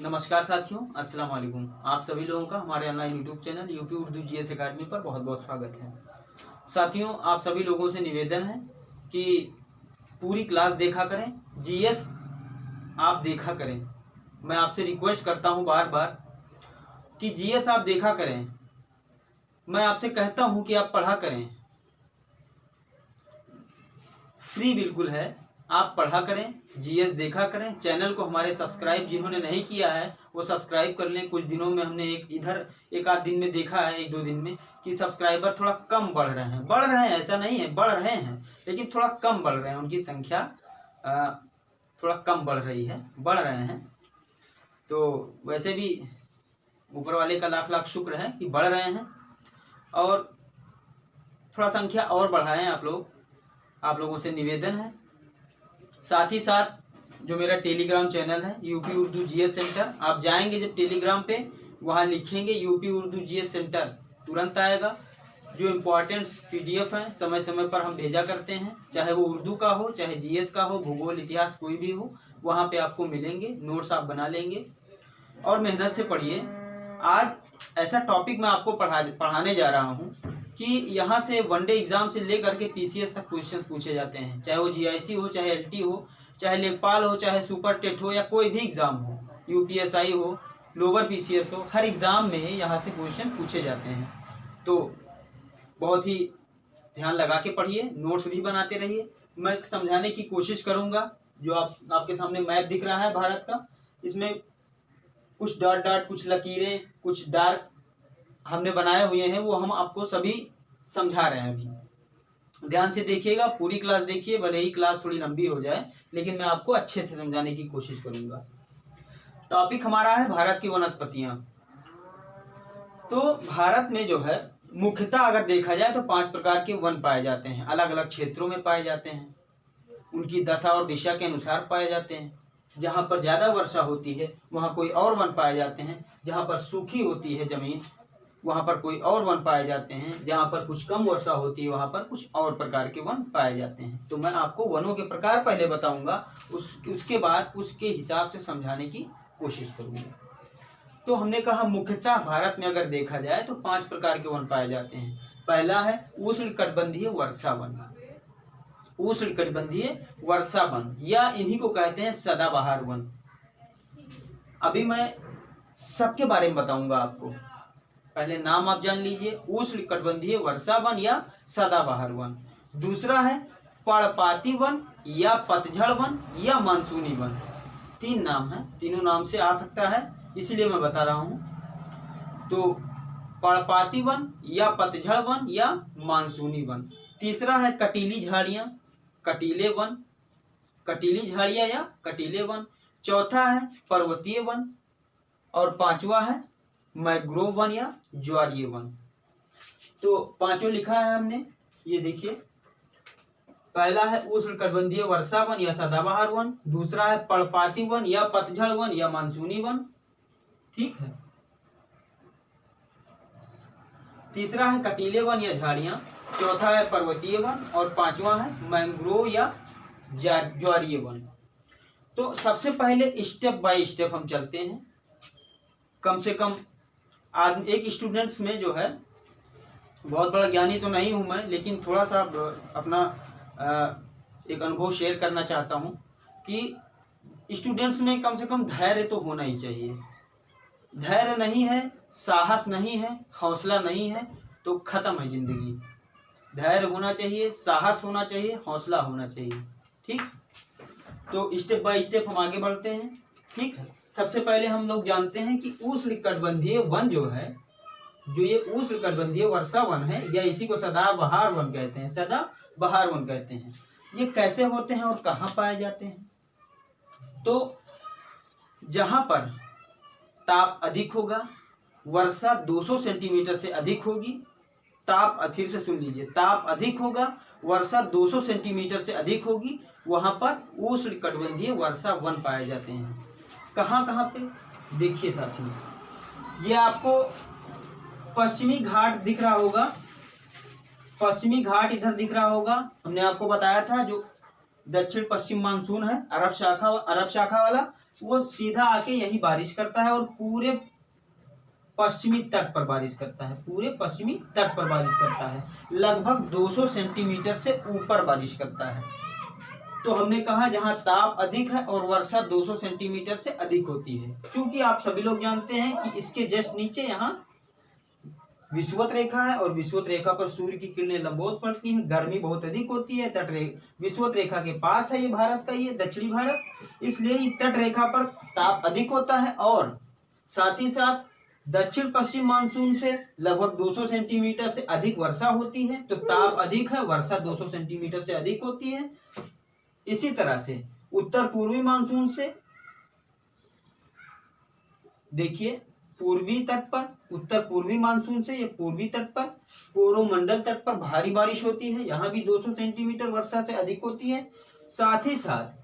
नमस्कार साथियों, अस्सलाम वालेकुम। आप सभी लोगों का हमारे online YouTube channel UP Urdu GS academy पर बहुत बहुत स्वागत है। साथियों, आप सभी लोगों से निवेदन है कि पूरी क्लास देखा करें, जीएस आप देखा करें। मैं आपसे रिक्वेस्ट करता हूं बार बार कि जीएस आप देखा करें। मैं आपसे कहता हूं कि आप पढ़ा करें, फ्री बिल्कुल है, आप पढ़ा करें, जीएस देखा करें। चैनल को हमारे सब्सक्राइब जिन्होंने नहीं किया है वो सब्सक्राइब कर लें। कुछ दिनों में हमने एक आध दिन में देखा है, एक दो दिन में, कि सब्सक्राइबर थोड़ा कम बढ़ रहे हैं, ऐसा नहीं है, बढ़ रहे हैं, लेकिन थोड़ा कम बढ़ रहे हैं, उनकी संख्या थोड़ा कम बढ़ रही है, बढ़ रहे हैं। तो वैसे भी ऊपर वाले का लाख लाख शुक्र है कि बढ़ रहे हैं, और थोड़ा संख्या और बढ़ाएं आप लोगों से निवेदन है। साथ ही साथ जो मेरा टेलीग्राम चैनल है यूपी उर्दू जीएस सेंटर, आप जाएंगे जब टेलीग्राम पे, वहाँ लिखेंगे यूपी उर्दू जीएस सेंटर, तुरंत आएगा। जो इम्पोर्टेंट पीडीएफ हैं समय समय पर हम भेजा करते हैं, चाहे वो उर्दू का हो, चाहे जीएस का हो, भूगोल, इतिहास, कोई भी हो, वहाँ पे आपको मिलेंगे। नोट्स आप बना लेंगे और मेहनत से पढ़िए। आज ऐसा टॉपिक मैं आपको पढ़ाने जा रहा हूँ कि यहाँ से वनडे एग्जाम से लेकर के पीसीएस तक क्वेश्चन पूछे जाते हैं, चाहे वो जीआईसी हो, चाहे एलटी हो, चाहे लेखपाल हो, चाहे सुपर टेट हो, या कोई भी एग्ज़ाम हो, यूपीएसआई हो, लोअर पीसीएस हो, हर एग्ज़ाम में यहाँ से क्वेश्चन पूछे जाते हैं। तो बहुत ही ध्यान लगा के पढ़िए, नोट्स भी बनाते रहिए। मैं समझाने की कोशिश करूँगा। जो आपके सामने मैप दिख रहा है भारत का, इसमें कुछ डॉट डॉट, कुछ लकीरें, कुछ डार्क हमने बनाए हुए हैं, वो हम आपको सभी समझा रहे हैं। अभी ध्यान से देखिएगा, पूरी क्लास देखिए, भले ही क्लास थोड़ी लंबी हो जाए, लेकिन मैं आपको अच्छे से समझाने की कोशिश करूंगा। टॉपिक हमारा है भारत की वनस्पतियां। तो भारत में जो है मुख्यतः अगर देखा जाए तो 5 प्रकार के वन पाए जाते हैं, अलग अलग क्षेत्रों में पाए जाते हैं, उनकी दशा और दिशा के अनुसार पाए जाते हैं। जहाँ पर ज़्यादा वर्षा होती है वहाँ कोई और वन पाए जाते हैं, जहाँ पर सूखी होती है ज़मीन वहाँ पर कोई और वन पाए जाते हैं, जहाँ पर कुछ कम वर्षा होती है वहाँ पर कुछ और प्रकार के वन पाए जाते हैं। तो मैं आपको वनों के प्रकार पहले बताऊंगा, उसके बाद उसके हिसाब से समझाने की कोशिश करूँगा। तो हमने कहा मुख्यतः भारत में अगर देखा जाए तो 5 प्रकार के वन पाए जाते हैं। पहला है उष्णकटिबंधीय वर्षा वन। उष्णकटिबंधीय वर्षा वन, या इन्हीं को कहते हैं सदाबहार वन। अभी मैं सबके बारे में बताऊंगा आपको, पहले नाम आप जान लीजिए, उष्णकटिबंधीय वर्षा वन या सदाबहार वन। दूसरा है पर्णपाती वन या पतझड़ वन या मानसूनी वन। 3 नाम है, तीनों नाम से आ सकता है, इसलिए मैं बता रहा हूँ। तो पर्णपाती वन या पतझड़ वन या मानसूनी वन। तीसरा है कटीली झाड़ियाँ, कटीले वन, कटीली झाड़ियाँ या कटीले वन। चौथा है पर्वतीय वन, और 5वां है मैंग्रोव वन या ज्वारीय वन। तो 5 लिखा है हमने, ये देखिए। पहला है उष्णकटिबंधीय वर्षा वन या सदाबहार वन, दूसरा है पर्णपाती वन या पतझड़ वन या मानसूनी वन, ठीक है। तीसरा है कटीले वन या झाड़ियाँ, चौथा है पर्वतीय वन, और 5वां है मैंग्रोव या ज्वारीय वन। तो सबसे पहले स्टेप बाय स्टेप हम चलते हैं। कम से कम एक स्टूडेंट्स में जो है, बहुत बड़ा ज्ञानी तो नहीं हूँ मैं, लेकिन थोड़ा सा अपना एक अनुभव शेयर करना चाहता हूँ कि स्टूडेंट्स में कम से कम धैर्य तो होना ही चाहिए। धैर्य नहीं है, साहस नहीं है, हौसला नहीं है, तो ख़त्म है ज़िंदगी। धैर्य होना चाहिए, साहस होना चाहिए, हौसला होना चाहिए, ठीक। तो स्टेप बाय स्टेप हम आगे बढ़ते हैं, ठीक है। सबसे पहले हम लोग जानते हैं कि उष्णकटिबंधीय वन जो है, जो ये उष्णकटिबंधीय वर्षा वन है, या इसी को सदाबहार वन कहते हैं, सदाबहार वन कहते हैं। ये कैसे होते हैं और कहाँ पाए जाते हैं? तो जहाँ पर ताप अधिक होगा, वर्षा 200 सेंटीमीटर से अधिक होगी, फिर से सुन लीजिए, ताप अधिक होगा, वर्षा 200 सेंटीमीटर से अधिक होगी, वहाँ पर उष्णकटिबंधीय वर्षा वन पाए जाते हैं। कहाँ कहाँ पे देखिए साथियों, ये आपको पश्चिमी घाट दिख रहा होगा, पश्चिमी घाट इधर दिख रहा होगा। हमने आपको बताया था जो दक्षिण पश्चिम मानसून है, अरब शाखा वाला, वो सीधा आके यही बारिश करता है और पूरे पश्चिमी तट पर बारिश करता है, पूरे पश्चिमी तट पर बारिश करता है, लगभग 200 सेंटीमीटर से ऊपर बारिश करता है। तो हमने कहा जहाँ ताप अधिक है और वर्षा 200 सेंटीमीटर से अधिक होती है। क्योंकि आप सभी लोग जानते हैं कि इसके जस्ट नीचे यहाँ विषुवत रेखा है और विषुवत रेखा पर सूर्य की किरणें लंबवत पड़ती हैं, गर्मी बहुत अधिक होती है। विषुवत रेखा के पास है ये भारत का, ये दक्षिणी भारत, इसलिए ये तट रेखा पर ताप अधिक होता है और साथ ही साथ दक्षिण पश्चिम मानसून से लगभग 200 सेंटीमीटर से अधिक वर्षा होती है। तो ताप अधिक है, वर्षा 200 सेंटीमीटर से अधिक होती है। इसी तरह से उत्तर पूर्वी मानसून से देखिए पूर्वी तट पर, उत्तर पूर्वी मानसून से ये पूर्वी तट पर, कोरोमंडल तट पर भारी बारिश होती है, यहाँ भी 200 सेंटीमीटर वर्षा से अधिक होती है। साथ ही साथ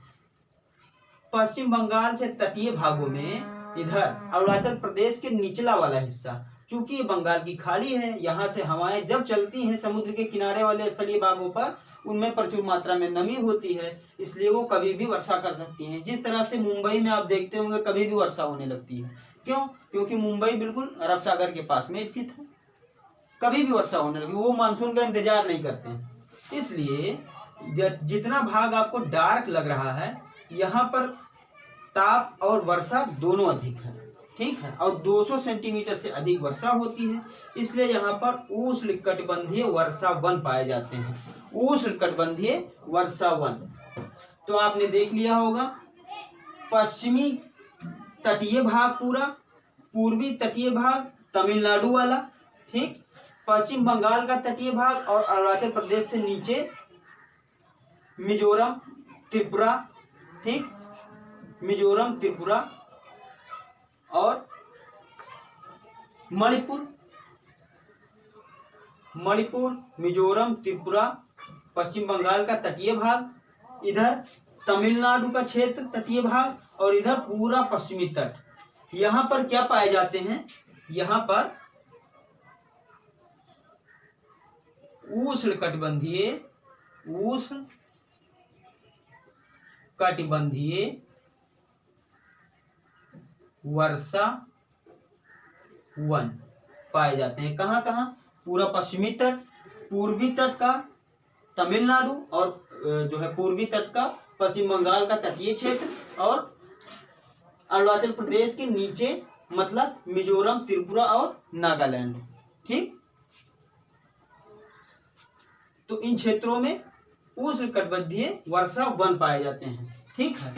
पश्चिम बंगाल से तटीय भागों में इधर अरुणाचल प्रदेश के निचला वाला हिस्सा, चूंकि ये बंगाल की खाड़ी है, यहाँ से हवाएं जब चलती हैं समुद्र के किनारे वाले स्थलीय भागों पर, उनमें प्रचुर मात्रा में नमी होती है, इसलिए वो कभी भी वर्षा कर सकती हैं। जिस तरह से मुंबई में आप देखते होंगे कभी भी वर्षा होने लगती है। क्यों? क्योंकि मुंबई बिल्कुल अरब सागर के पास में स्थित है, कभी भी वर्षा होने लगी, वो मानसून का इंतजार नहीं करते हैं। इसलिए जितना भाग आपको डार्क लग रहा है, यहाँ पर ताप और वर्षा दोनों अधिक है, ठीक है, और 200 सेंटीमीटर से अधिक वर्षा होती है। इसलिए यहाँ पर उष्णकटिबंधीय वर्षा वन पाए जाते हैं, उष्णकटिबंधीय वर्षा वन। तो आपने देख लिया होगा पश्चिमी तटीय भाग पूरा, पूर्वी तटीय भाग तमिलनाडु वाला, ठीक, पश्चिम बंगाल का तटीय भाग और अरुणाचल प्रदेश से नीचे मिजोरम त्रिपुरा, ठीक, मिजोरम त्रिपुरा और मणिपुर, मिजोरम त्रिपुरा, पश्चिम बंगाल का तटीय भाग, इधर तमिलनाडु का क्षेत्र तटीय भाग और इधर पूरा पश्चिमी तट। यहाँ पर क्या पाए जाते हैं? यहाँ पर उष्णकटिबंधीय वर्षा वन पाए जाते हैं। कहाँ कहाँ? पूरा पश्चिमी तट, पूर्वी तट का तमिलनाडु और जो है पूर्वी तट का पश्चिम बंगाल का तटीय क्षेत्र और अरुणाचल प्रदेश के नीचे मतलब मिजोरम त्रिपुरा और नागालैंड, ठीक। तो इन क्षेत्रों में उष्णकटिबंधीय वर्षा वन पाए जाते हैं, ठीक है।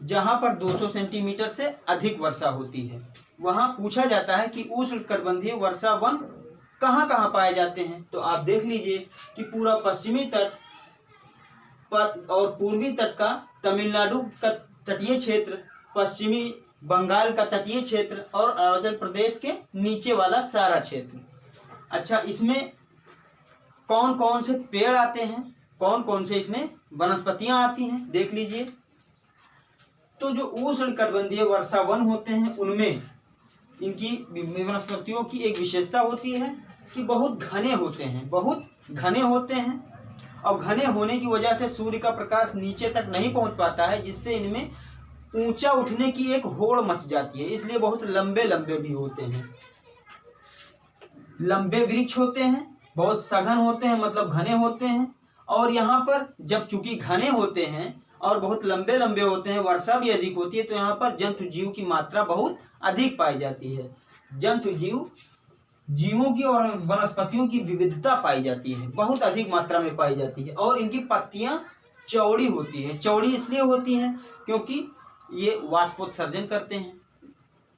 जहां पर 200 सेंटीमीटर से अधिक वर्षा होती है वहां पूछा जाता है कि उष्णकटिबंधीय वर्षा वन कहाँ कहाँ पाए जाते हैं। तो आप देख लीजिए कि पूरा पश्चिमी तट पर और पूर्वी तट का तमिलनाडु का तटीय क्षेत्र, पश्चिमी बंगाल का तटीय क्षेत्र और अरुणाचल प्रदेश के नीचे वाला सारा क्षेत्र। अच्छा, इसमें कौन कौन से पेड़ आते हैं, कौन कौन से इसमें वनस्पतियां आती हैं, देख लीजिए। तो जो उष्णकटिबंधीय वर्षा वन होते हैं उनमें इनकी वनस्पतियों की एक विशेषता होती है कि बहुत घने होते हैं, बहुत घने होते हैं और घने होने की वजह से सूर्य का प्रकाश नीचे तक नहीं पहुंच पाता है, जिससे इनमें ऊंचा उठने की एक होड़ मच जाती है। इसलिए बहुत लंबे लंबे भी होते हैं, लंबे वृक्ष होते हैं, बहुत सघन होते हैं मतलब घने होते हैं। और यहाँ पर जब चूंकि घने होते हैं और बहुत लंबे लंबे होते हैं, वर्षा भी अधिक होती है, तो यहाँ पर जंतु जीव की मात्रा बहुत अधिक पाई जाती है। जंतु जीवों की और वनस्पतियों की विविधता पाई जाती है, बहुत अधिक मात्रा में पाई जाती है। और इनकी पत्तियां चौड़ी होती है, चौड़ी इसलिए होती हैं क्योंकि ये वाष्पोत्सर्जन करते हैं,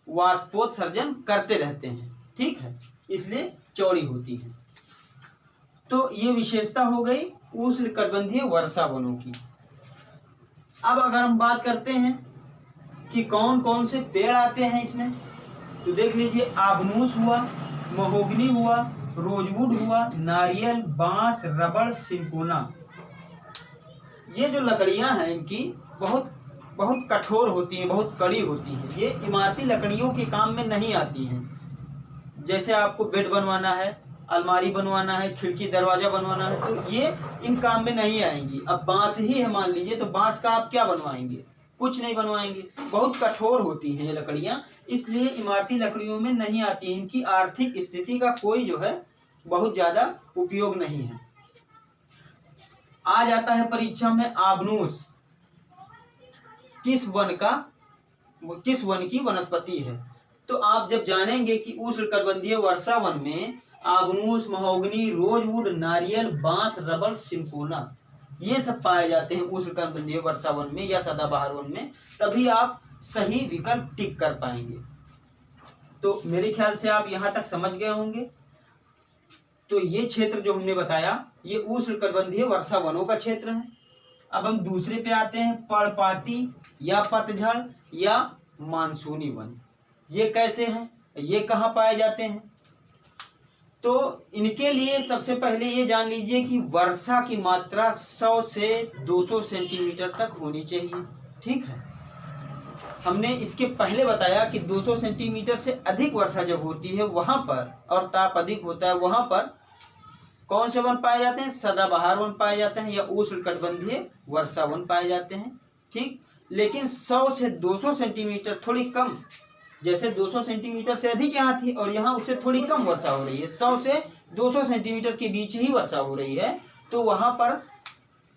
वाष्पोत्सर्जन करते रहते हैं, ठीक है, इसलिए चौड़ी होती है। तो ये विशेषता हो गई उष्णकटिबंधीय वर्षा वनों की। अब अगर हम बात करते हैं कि कौन कौन से पेड़ आते हैं इसमें, तो देख लीजिए आबनूस हुआ, महोगनी हुआ, रोजवुड हुआ, नारियल, बांस, रबड़, सिंकोना। ये जो लकड़ियां हैं इनकी बहुत कठोर होती हैं, बहुत कड़ी होती हैं। ये इमारती लकड़ियों के काम में नहीं आती हैं। जैसे आपको बेड बनवाना है, अलमारी बनवाना है, खिड़की दरवाजा बनवाना है, तो ये इन काम में नहीं आएंगी। अब बांस ही है मान लीजिए, तो बांस का आप क्या बनवाएंगे? कुछ नहीं बनवाएंगे। बहुत कठोर होती हैं ये लकड़ियाँ, इसलिए इमारती लकड़ियों में नहीं आती है। इनकी आर्थिक स्थिति का कोई जो है बहुत ज़्यादा उपयोग नहीं है। आ जाता है परीक्षा में आबनूस किस वन की वनस्पति है। तो आप जब जानेंगे कि उष्णकटिबंधीय वर्षा वन में आबनूस, महोगनी, रोजवुड, नारियल, बांस, रबड़, सिंकोना ये सब पाए जाते हैं उष्णकटिबंधीय वर्षा वन में या सदाबहार वन में, तभी आप सही विकल्प टिक कर पाएंगे। तो मेरे ख्याल से आप यहाँ तक समझ गए होंगे। तो ये क्षेत्र जो हमने बताया ये उष्णकटिबंधीय वर्षा वनों का क्षेत्र है। अब हम दूसरे पे आते हैं, पर्णपाती या पतझड़ या मानसूनी वन। ये कैसे हैं, ये कहाँ पाए जाते हैं? तो इनके लिए सबसे पहले ये जान लीजिए कि वर्षा की मात्रा 100 से 200 सेंटीमीटर तक होनी चाहिए। ठीक है, हमने इसके पहले बताया कि 200 सेंटीमीटर से अधिक वर्षा जब होती है वहाँ पर, और ताप अधिक होता है वहाँ पर कौन से वन पाए जाते हैं? सदाबहार वन पाए जाते हैं या उष्णकटिबंधीय वर्षा वन पाए जाते हैं। ठीक, लेकिन 100 से 200 सेंटीमीटर थोड़ी कम, जैसे 200 सेंटीमीटर से अधिक यहाँ थी और यहाँ उससे थोड़ी कम वर्षा हो रही है, 100 से 200 सेंटीमीटर के बीच ही वर्षा हो रही है, तो वहाँ पर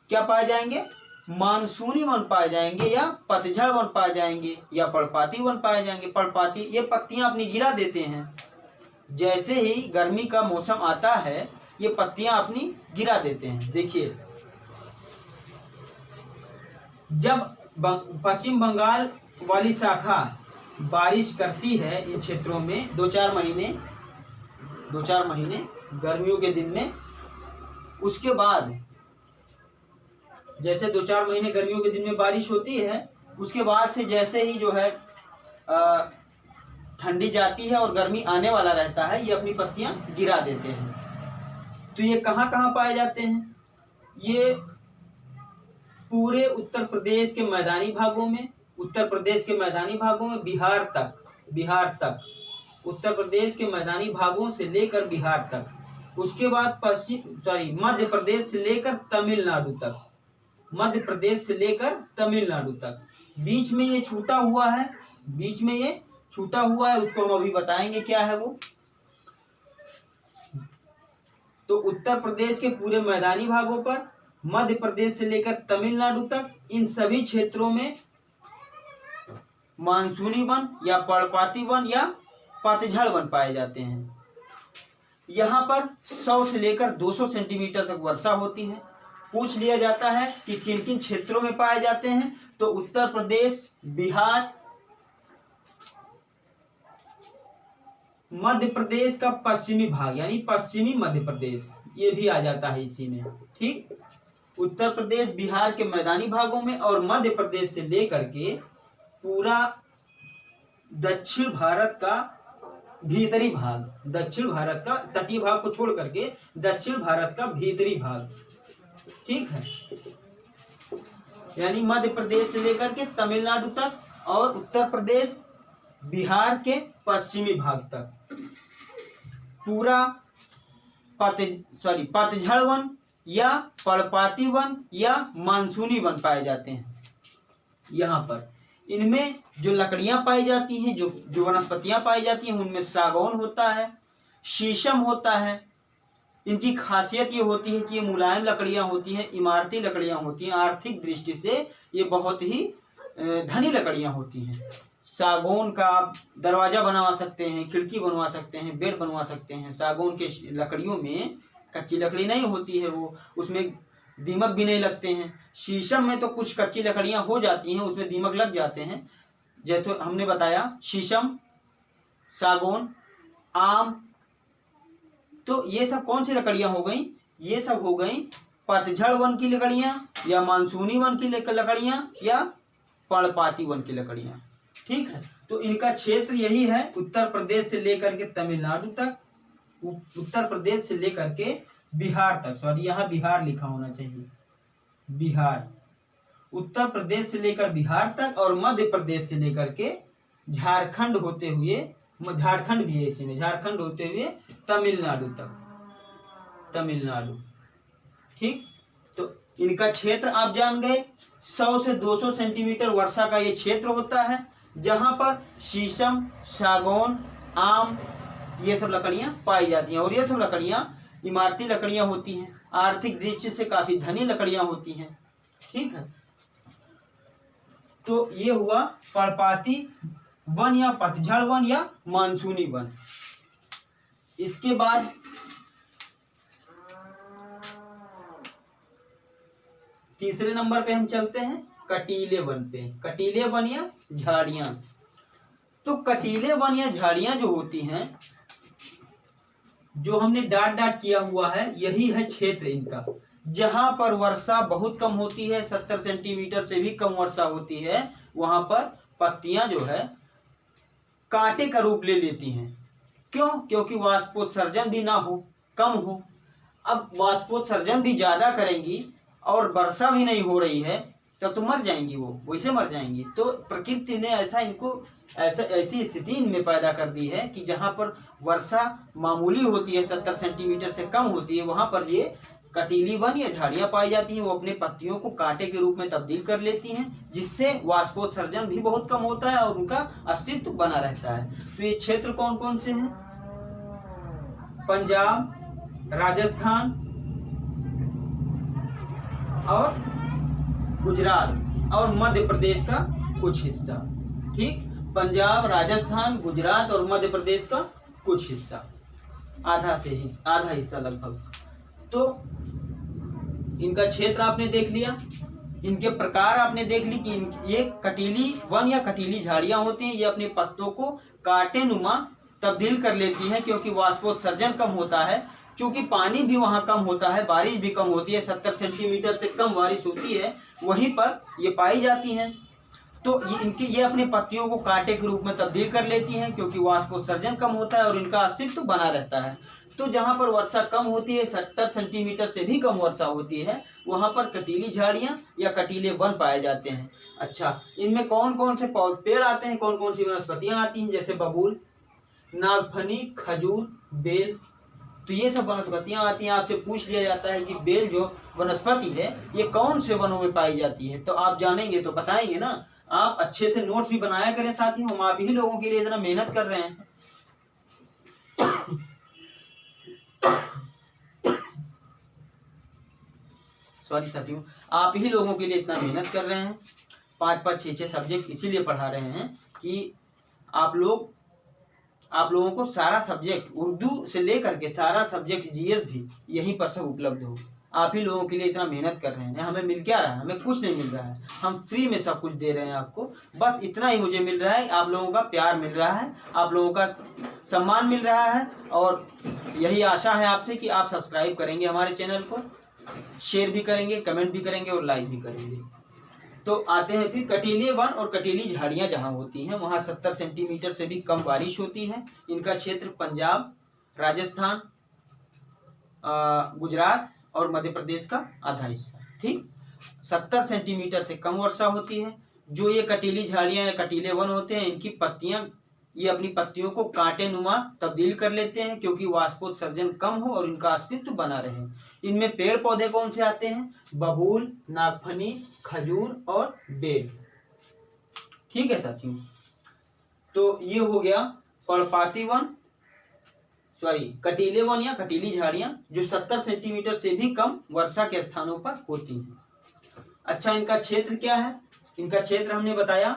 क्या पाए जाएंगे? मानसूनी वन पाए जाएंगे या पतझड़ वन पाए जाएंगे या पर्णपाती वन पाए जाएंगे। पर्णपाती ये पत्तियां अपनी गिरा देते हैं, जैसे ही गर्मी का मौसम आता है ये पत्तियां अपनी गिरा देते हैं। देखिए, जब पश्चिम बंगाल वाली शाखा बारिश करती है इन क्षेत्रों में 2-4 महीने गर्मियों के दिन में, उसके बाद जैसे 2-4 महीने गर्मियों के दिन में बारिश होती है, उसके बाद से जैसे ही जो है ठंडी जाती है और गर्मी आने वाला रहता है, ये अपनी पत्तियां गिरा देते हैं। तो ये कहाँ कहाँ पाए जाते हैं? ये पूरे उत्तर प्रदेश के मैदानी भागों में, बिहार तक, उत्तर प्रदेश के मैदानी भागों से लेकर बिहार तक, उसके बाद मध्य प्रदेश से लेकर तमिलनाडु तक, बीच में ये छूटा हुआ है, उसको हम अभी बताएंगे क्या है वो। तो उत्तर प्रदेश के पूरे मैदानी भागों पर, मध्य प्रदेश से लेकर तमिलनाडु तक, इन सभी क्षेत्रों में मानसूनी वन या पर्णपाती वन या पतझड़ वन पाए जाते हैं। यहाँ पर 100 से लेकर 200 सेंटीमीटर तक वर्षा होती है। पूछ लिया जाता है कि किन किन क्षेत्रों में पाए जाते हैं, तो उत्तर प्रदेश, बिहार, मध्य प्रदेश का पश्चिमी भाग यानी पश्चिमी मध्य प्रदेश, ये भी आ जाता है इसी में। ठीक, उत्तर प्रदेश, बिहार के मैदानी भागों में और मध्य प्रदेश से लेकर के पूरा दक्षिण भारत का भीतरी भाग, दक्षिण भारत का तटीय भाग को छोड़ करके दक्षिण भारत का भीतरी भाग, ठीक है, यानी मध्य प्रदेश से लेकर के तमिलनाडु तक और उत्तर प्रदेश, बिहार के पश्चिमी भाग तक पूरा पतझड़ वन या पर्णपाती वन या मानसूनी वन पाए जाते हैं। यहाँ पर इनमें जो लकड़ियाँ पाई जाती हैं, जो वनस्पतियाँ पाई जाती हैं, उनमें सागौन होता है, शीशम होता है। इनकी खासियत ये होती है कि ये मुलायम लकड़ियाँ होती हैं, इमारती लकड़ियाँ होती हैं, आर्थिक दृष्टि से ये बहुत ही धनी लकड़ियाँ होती हैं। सागौन का आप दरवाज़ा बनवा सकते हैं, खिड़की बनवा सकते हैं, बेड बनवा सकते हैं। सागौन के लकड़ियों में कच्ची लकड़ी नहीं होती है, वो उसमें दीमक भी नहीं लगते हैं। शीशम में तो कुछ कच्ची लकड़ियाँ हो जाती हैं, उसमें दीमक लग जाते हैं, जैसे हमने बताया शीशम, सागौन, आम। तो ये सब कौन सी लकड़ियाँ हो गई? ये सब हो गई पतझड़ वन की लकड़ियाँ या मानसूनी वन की लकड़ियाँ या पर्णपाती वन की लकड़ियाँ। ठीक है, तो इनका क्षेत्र यही है, उत्तर प्रदेश से लेकर के तमिलनाडु तक, उत्तर प्रदेश से लेकर के बिहार तक, सॉरी यहाँ बिहार लिखा होना चाहिए, बिहार, उत्तर प्रदेश से लेकर बिहार तक और मध्य प्रदेश से लेकर के झारखंड होते हुए, झारखंड भी है इसी में, झारखंड होते हुए तमिलनाडु तक, तमिलनाडु। ठीक, तो इनका क्षेत्र आप जान गए। 100 से 200 सेंटीमीटर वर्षा का ये क्षेत्र होता है, जहाँ पर शीशम, सागौन, आम ये सब लकड़ियाँ पाई जाती हैं। और ये सब लकड़ियाँ इमारती लकड़ियाँ होती हैं, आर्थिक दृष्टि से काफ़ी धनी लकड़ियाँ होती हैं। ठीक है, तो ये हुआ पर्णपाती वन या पतझड़ वन या मानसूनी वन। इसके बाद तीसरे नंबर पे हम चलते हैं कटीले वन पे। कटीले वन या झाड़ियाँ। तो कटीले वन या झाड़ियाँ जो होती हैं, जो हमने डाट डाट किया हुआ है, यही है क्षेत्र इनका, जहाँ पर वर्षा बहुत कम होती है, 70 सेंटीमीटर से भी कम वर्षा होती है। वहाँ पर पत्तियाँ जो है कांटे का रूप ले लेती हैं। क्यों? क्योंकि वाष्पोत्सर्जन भी ना हो, कम हो। अब वाष्पोत्सर्जन भी ज़्यादा करेंगी और वर्षा भी नहीं हो रही है, तब तो मर जाएंगी, वो वैसे मर जाएंगी। तो प्रकृति ने ऐसी स्थिति इनमें पैदा कर दी है कि जहाँ पर वर्षा मामूली होती है, 70 सेंटीमीटर से कम होती है, वहाँ पर ये कटीली वन या झाड़ियाँ पाई जाती हैं। वो अपने पत्तियों को कांटे के रूप में तब्दील कर लेती हैं, जिससे वाष्पोत्सर्जन भी बहुत कम होता है और उनका अस्तित्व बना रहता है। तो ये क्षेत्र कौन कौन से हैं? पंजाब, राजस्थान और गुजरात और मध्य प्रदेश का कुछ हिस्सा। ठीक, पंजाब, राजस्थान, गुजरात और मध्य प्रदेश का कुछ हिस्सा, आधा हिस्सा लगभग। तो इनका क्षेत्र आपने देख लिया, इनके प्रकार आपने देख ली कि ये कटीली वन या कटीली झाड़ियाँ होती हैं। ये अपने पत्तों को कांटे नुमा तब्दील कर लेती हैं, क्योंकि वाष्पोत्सर्जन कम होता है, क्योंकि पानी भी वहाँ कम होता है, बारिश भी कम होती है, 70 सेंटीमीटर से कम बारिश होती है, वहीं पर ये पाई जाती हैं। तो ये अपने पत्तियों को कांटे के रूप में तब्दील कर लेती हैं, क्योंकि वाष्पोत्सर्जन कम होता है और इनका अस्तित्व बना रहता है। तो जहाँ पर वर्षा कम होती है, 70 सेंटीमीटर से भी कम वर्षा होती है, वहाँ पर कटीली झाड़ियाँ या कटीले वन पाए जाते हैं। अच्छा, इनमें कौन कौन से पेड़ आते हैं, कौन कौन सी वनस्पतियाँ आती हैं? जैसे बबूल, नागफनी, खजूर, बेल। तो ये सब वनस्पतियाँ आती हैं। आपसे पूछ लिया जाता है कि बेल जो वनस्पति है, ये कौन से वनों में पाई जाती है, तो आप जानेंगे तो बताएंगे ना। आप अच्छे से नोट्स भी बनाया करें साथियों, हम आप ही लोगों के लिए इतना मेहनत कर रहे हैं। सॉरी साथियों, आप ही लोगों के लिए इतना मेहनत कर रहे हैं। 5-5, 6-6 सब्जेक्ट इसीलिए पढ़ा रहे हैं कि आप लोगों को सारा सब्जेक्ट, उर्दू से लेकर के सारा सब्जेक्ट जीएस भी यहीं पर सब उपलब्ध हो। आप ही लोगों के लिए इतना मेहनत कर रहे हैं। हमें मिल क्या रहा है? हमें कुछ नहीं मिल रहा है, हम फ्री में सब कुछ दे रहे हैं आपको। बस इतना ही मुझे मिल रहा है, आप लोगों का प्यार मिल रहा है, आप लोगों का सम्मान मिल रहा है, और यही आशा है आपसे कि आप सब्सक्राइब करेंगे हमारे चैनल को, शेयर भी करेंगे, कमेंट भी करेंगे और लाइक भी करेंगे। तो आते हैं फिर कटीले वन और कटीली झाड़ियाँ जहाँ होती हैं, वहाँ 70 सेंटीमीटर से भी कम बारिश होती है। इनका क्षेत्र पंजाब, राजस्थान, गुजरात और मध्य प्रदेश का आधा हिस्सा। ठीक, 70 सेंटीमीटर से कम वर्षा होती है। जो ये कटीली झाड़ियाँ या कटीले वन होते हैं, इनकी पत्तियाँ, ये अपनी पत्तियों को कांटे नुमा तब्दील कर लेते हैं, क्योंकि वाष्पोत्सर्जन कम हो और इनका अस्तित्व बना रहे। इनमें पेड़ पौधे कौन से आते हैं? बबूल, नागफनी, खजूर और बेल। ठीक है साथियों, तो ये हो गया पर्णपाती वन, कटीले वन या कटीली झाड़ियाँ, जो 70 सेंटीमीटर से भी कम वर्षा के स्थानों पर होती हैं। अच्छा, इनका क्षेत्र क्या है? इनका क्षेत्र हमने बताया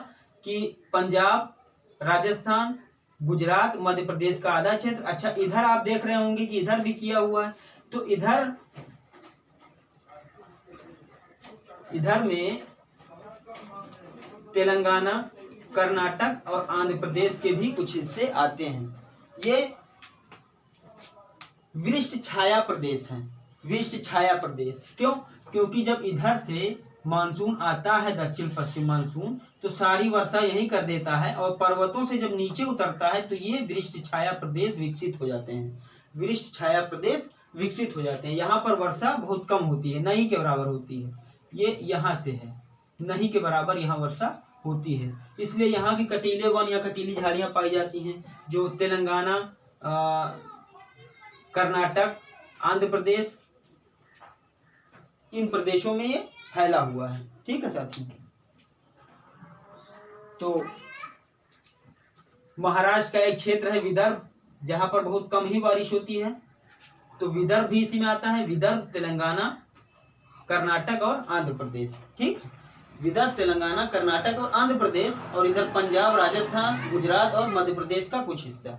कि पंजाब, राजस्थान, गुजरात, मध्य प्रदेश का आधा क्षेत्र। अच्छा, इधर आप देख रहे होंगे कि इधर भी किया हुआ है। तो इधर में तेलंगाना, कर्नाटक और आंध्र प्रदेश के भी कुछ हिस्से आते हैं। ये वृष्ट छाया प्रदेश हैं। वृष्ट छाया प्रदेश क्यों? क्योंकि जब इधर से मानसून आता है, दक्षिण पश्चिम मानसून, तो सारी वर्षा यही कर देता है, और पर्वतों से जब नीचे उतरता है तो ये वृष्ट छाया प्रदेश विकसित हो जाते हैं। वृष्ट छाया प्रदेश विकसित हो जाते हैं। यहाँ पर वर्षा बहुत कम होती है, नहीं के बराबर होती है। ये यहाँ से है, नहीं के बराबर यहाँ वर्षा होती है। इसलिए यहाँ भी कटीले वन या कटीली झाड़ियाँ पाई जाती हैं, जो तेलंगाना, कर्नाटक, आंध्र प्रदेश, इन प्रदेशों में ये फैला हुआ है। ठीक है साथियों, तो महाराष्ट्र का एक क्षेत्र है विदर्भ, जहाँ पर बहुत कम ही बारिश होती है, तो विदर्भ भी इसी में आता है। विदर्भ, तेलंगाना, कर्नाटक और आंध्र प्रदेश। ठीक, विदर्भ, तेलंगाना, कर्नाटक और आंध्र प्रदेश, और इधर पंजाब, राजस्थान, गुजरात और मध्य प्रदेश का कुछ हिस्सा।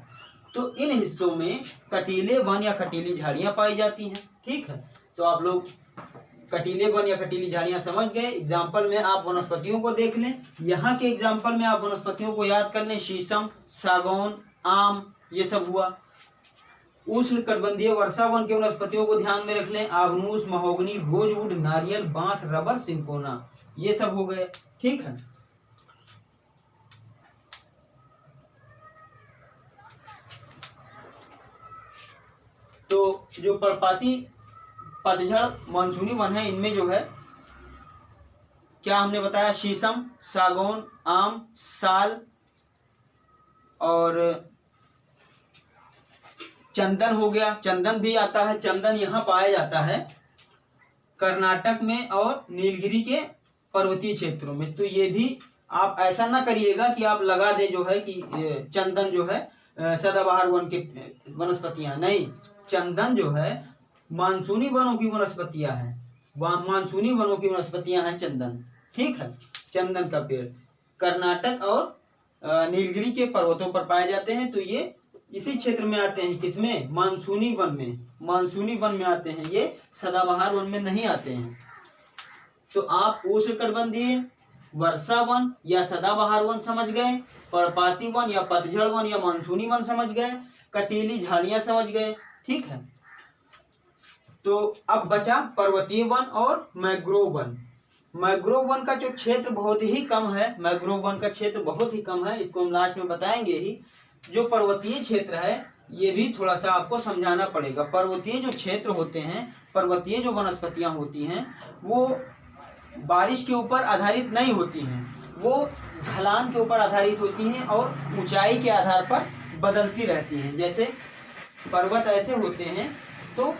तो इन हिस्सों में कटीले वन या कटीली झाड़ियाँ पाई जाती हैं। ठीक है, तो आप लोग कटीले वन या कटीली झाड़ियाँ समझ गए। एग्जाम्पल में आप वनस्पतियों को देख लें। यहाँ के एग्जाम्पल में आप वनस्पतियों को याद कर लें। शीशम, सागौन, आम, ये सब हुआ। उष्णकटिबंधीय वर्षा वन के वनस्पतियों को ध्यान में रख लें। आबनूस, महोगनी, रोजवुड, नारियल, बांस, रबर, सिंकोना, ये सब हो गए। ठीक है, तो जो पर्णपाती पतझड़ मानसूनी वन है, इनमें जो है क्या हमने बताया, शीशम, सागौन, आम, साल और चंदन हो गया। चंदन भी आता है, चंदन यहाँ पाया जाता है कर्नाटक में और नीलगिरी के पर्वतीय क्षेत्रों में। तो ये भी आप ऐसा ना करिएगा कि आप लगा दे जो है कि चंदन जो है सदाबहार वन के वनस्पतियां, नहीं, चंदन जो है मानसूनी वनों की वनस्पतियां हैं। मानसूनी वनों की वनस्पतियां हैं चंदन। ठीक है, चंदन का पेड़ कर्नाटक और नीलगिरी के पर्वतों पर पाए जाते हैं। तो ये इसी क्षेत्र में आते हैं, किसमें, मानसूनी वन में। मानसूनी वन में आते हैं, ये सदाबहार वन में नहीं आते हैं। तो आप उष्णकटिबंधीय वर्षा वन या सदाबहार वन समझ गए, पर्णपाती वन या पतझड़ वन या मानसूनी वन समझ गए, कटीली झाड़ियां समझ गए। ठीक है, तो अब बचा पर्वतीय वन और मैंग्रोव वन। मैंग्रोव वन का जो क्षेत्र बहुत ही कम है, मैंग्रोव वन का क्षेत्र बहुत ही कम है, इसको हम लास्ट में बताएंगे ही। जो पर्वतीय क्षेत्र है, ये भी थोड़ा सा आपको समझाना पड़ेगा। पर्वतीय जो क्षेत्र होते हैं, पर्वतीय जो वनस्पतियां होती हैं, वो बारिश के ऊपर आधारित नहीं होती हैं, वो ढलान के ऊपर आधारित होती हैं और ऊंचाई के आधार पर बदलती रहती हैं। जैसे पर्वत ऐसे होते हैं, तो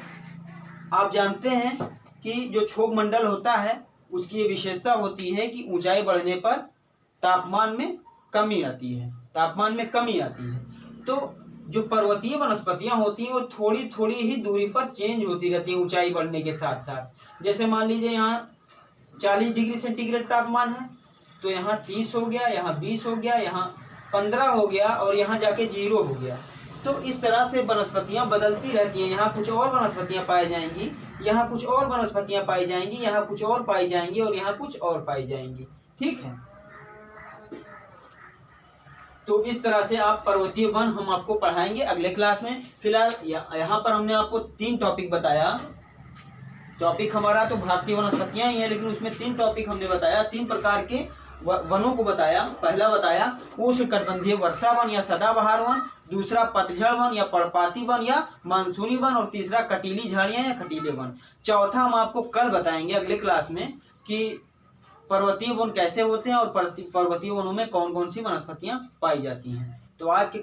आप जानते हैं कि जो क्षोभ मंडल होता है, उसकी ये विशेषता होती है कि ऊंचाई बढ़ने पर तापमान में कमी आती है, तापमान में कमी आती है। तो जो पर्वतीय वनस्पतियां होती हैं, वो थोड़ी थोड़ी ही दूरी पर चेंज होती रहती है ऊंचाई बढ़ने के साथ साथ। जैसे मान लीजिए यहाँ 40 डिग्री सेंटीग्रेड तापमान है, तो यहाँ 30 हो गया, यहाँ 20 हो गया, यहाँ 15 हो गया और यहाँ जाके 0 हो गया। तो इस तरह से वनस्पतियां बदलती रहती हैं। यहाँ कुछ और वनस्पतियां पाई जाएंगी, यहाँ कुछ और वनस्पतियां पाई जाएंगी, यहाँ कुछ और पाई जाएंगी और यहाँ कुछ और पाई जाएंगी। ठीक है, तो इस तरह से आप पर्वतीय वन हम आपको पढ़ाएंगे अगले क्लास में। फिलहाल यहाँ पर हमने आपको 3 टॉपिक बताया। टॉपिक हमारा तो भारतीय वनस्पतियां ही है, लेकिन उसमें 3 टॉपिक हमने बताया, 3 प्रकार के वनों को बताया। पहला बताया उष्णकटिबंधीय वर्षा वन या सदाबहार वन, दूसरा पतझड़ वन या पर्णपाती वन या मानसूनी वन, और तीसरा कटीली झाड़ियां या कटीले वन। चौथा हम आपको कल बताएंगे अगले क्लास में कि पर्वतीय वन कैसे होते हैं और पर्वतीय वनों में कौन कौन सी वनस्पतियां पाई जाती हैं। तो आज का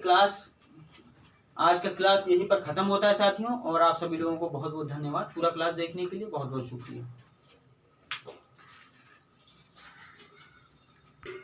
क्लास यहीं पर ख़त्म होता है साथियों, और आप सभी लोगों को बहुत बहुत धन्यवाद। पूरा क्लास देखने के लिए बहुत बहुत शुक्रिया।